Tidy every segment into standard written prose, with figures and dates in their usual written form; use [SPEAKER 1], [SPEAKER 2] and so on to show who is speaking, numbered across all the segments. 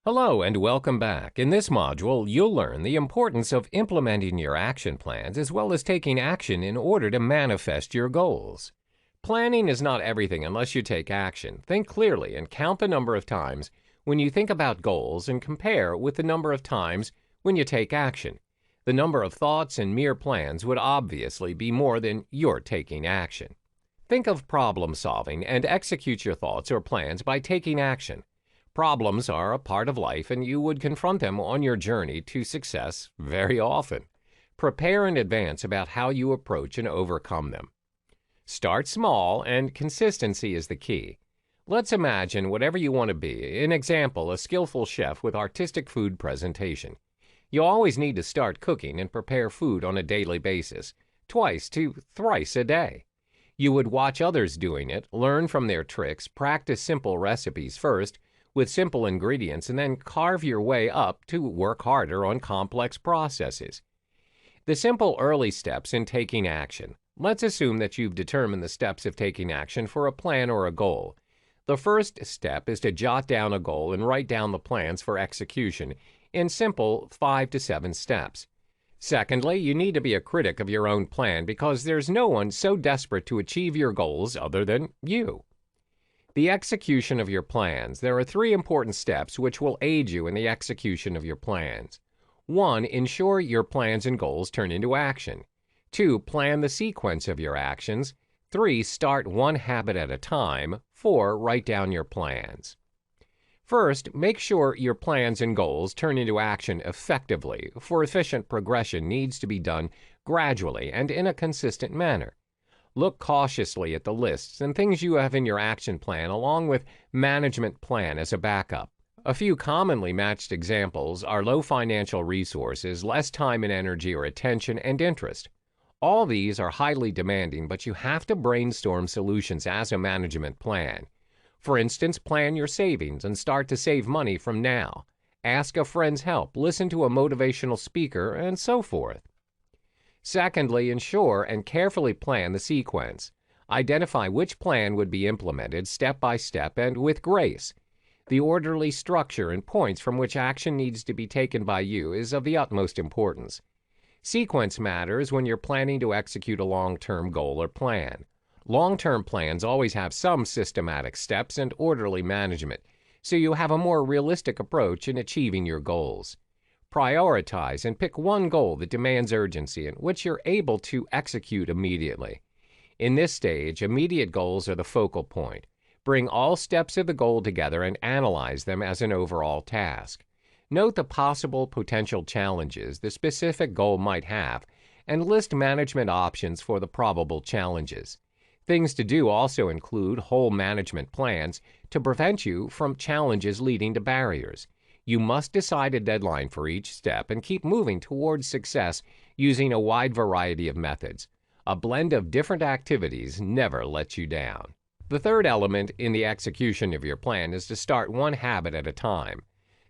[SPEAKER 1] Hello and welcome back. In this module, you'll learn the importance of implementing your action plans as well as taking action in order to manifest your goals. Planning is not everything unless you take action. Think clearly and count the number of times when you think about goals and compare with the number of times when you take action. The number of thoughts and mere plans would obviously be more than you're taking action. Think of problem solving and execute your thoughts or plans by taking action. Problems are a part of life, and you would confront them on your journey to success very often. Prepare in advance about how you approach and overcome them. Start small, and consistency is the key. Let's imagine whatever you want to be. An example, a skillful chef with artistic food presentation. You always need to start cooking and prepare food on a daily basis, twice to thrice a day. You would watch others doing it, learn from their tricks, practice simple recipes first, with simple ingredients, and then carve your way up to work harder on complex processes. The simple early steps in taking action. Let's assume that you've determined the steps of taking action for a plan or a goal. The first step is to jot down a goal and write down the plans for execution in simple 5 to 7 steps. Secondly, you need to be a critic of your own plan because there's no one so desperate to achieve your goals other than you. The execution of your plans. There are 3 important steps which will aid you in the execution of your plans. 1. Ensure your plans and goals turn into action. 2. Plan the sequence of your actions. 3. Start one habit at a time. 4. Write down your plans. First, make sure your plans and goals turn into action effectively, for efficient progression needs to be done gradually and in a consistent manner. Look cautiously at the lists and things you have in your action plan along with management plan as a backup. A few commonly matched examples are low financial resources, less time and energy or attention, and interest. All these are highly demanding, but you have to brainstorm solutions as a management plan. For instance, plan your savings and start to save money from now. Ask a friend's help, listen to a motivational speaker, and so forth. Secondly, ensure and carefully plan the sequence. Identify which plan would be implemented step by step and with grace. The orderly structure and points from which action needs to be taken by you is of the utmost importance. Sequence matters when you're planning to execute a long-term goal or plan. Long-term plans always have some systematic steps and orderly management, so you have a more realistic approach in achieving your goals. Prioritize and pick one goal that demands urgency and which you're able to execute immediately. In this stage, immediate goals are the focal point. Bring all steps of the goal together and analyze them as an overall task. Note the possible potential challenges the specific goal might have and list management options for the probable challenges. Things to do also include whole management plans to prevent you from challenges leading to barriers. You must decide a deadline for each step and keep moving towards success using a wide variety of methods. A blend of different activities never lets you down. The third element in the execution of your plan is to start one habit at a time.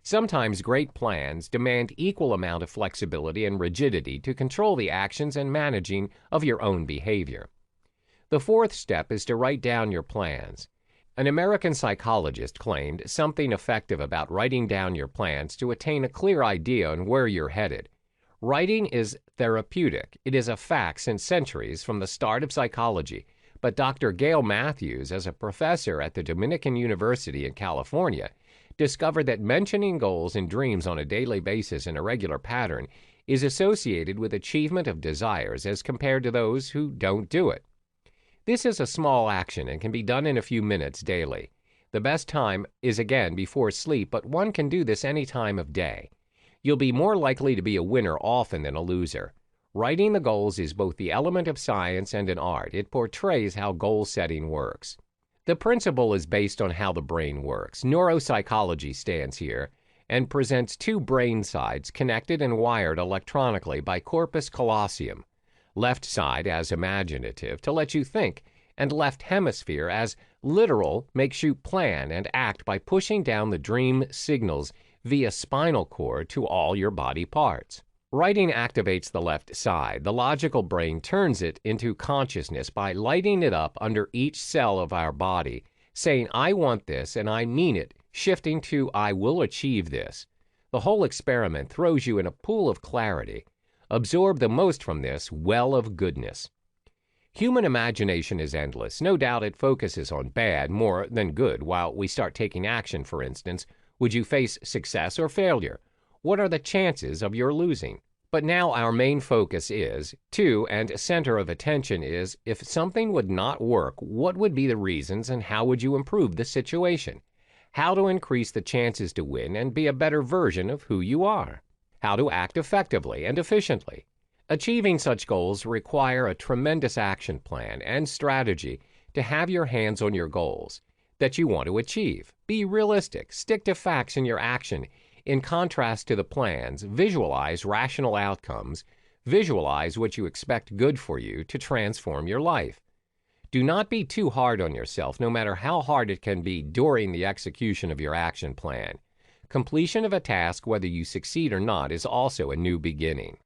[SPEAKER 1] Sometimes great plans demand equal amount of flexibility and rigidity to control the actions and managing of your own behavior. The fourth step is to write down your plans. An American psychologist claimed something effective about writing down your plans to attain a clear idea on where you're headed. Writing is therapeutic. It is a fact since centuries from the start of psychology. But Dr. Gail Matthews, as a professor at the Dominican University in California, discovered that mentioning goals and dreams on a daily basis in a regular pattern is associated with achievement of desires as compared to those who don't do it. This is a small action and can be done in a few minutes daily. The best time is again before sleep, but one can do this any time of day. You'll be more likely to be a winner often than a loser. Writing the goals is both the element of science and an art. It portrays how goal setting works. The principle is based on how the brain works. Neuropsychology stands here and presents 2 brain sides connected and wired electronically by corpus callosum. Left side as imaginative to let you think, and left hemisphere as literal makes you plan and act by pushing down the dream signals via spinal cord to all your body parts. Writing activates the left side. The logical brain turns it into consciousness by lighting it up under each cell of our body, saying, "I want this and I mean it," shifting to "I will achieve this." The whole experiment throws you in a pool of clarity. Absorb the most from this well of goodness. Human imagination is endless. No doubt it focuses on bad more than good. While we start taking action, for instance, would you face success or failure? What are the chances of your losing? But now our main focus is, and center of attention is, if something would not work, what would be the reasons and how would you improve the situation? How to increase the chances to win and be a better version of who you are? How to act effectively and efficiently? Achieving such goals require a tremendous action plan and strategy to have your hands on your goals that you want to achieve. Be realistic, stick to facts in your action. In contrast to the plans, visualize rational outcomes, visualize what you expect good for you to transform your life. Do not be too hard on yourself, no matter how hard it can be during the execution of your action plan. Completion of a task, whether you succeed or not, is also a new beginning.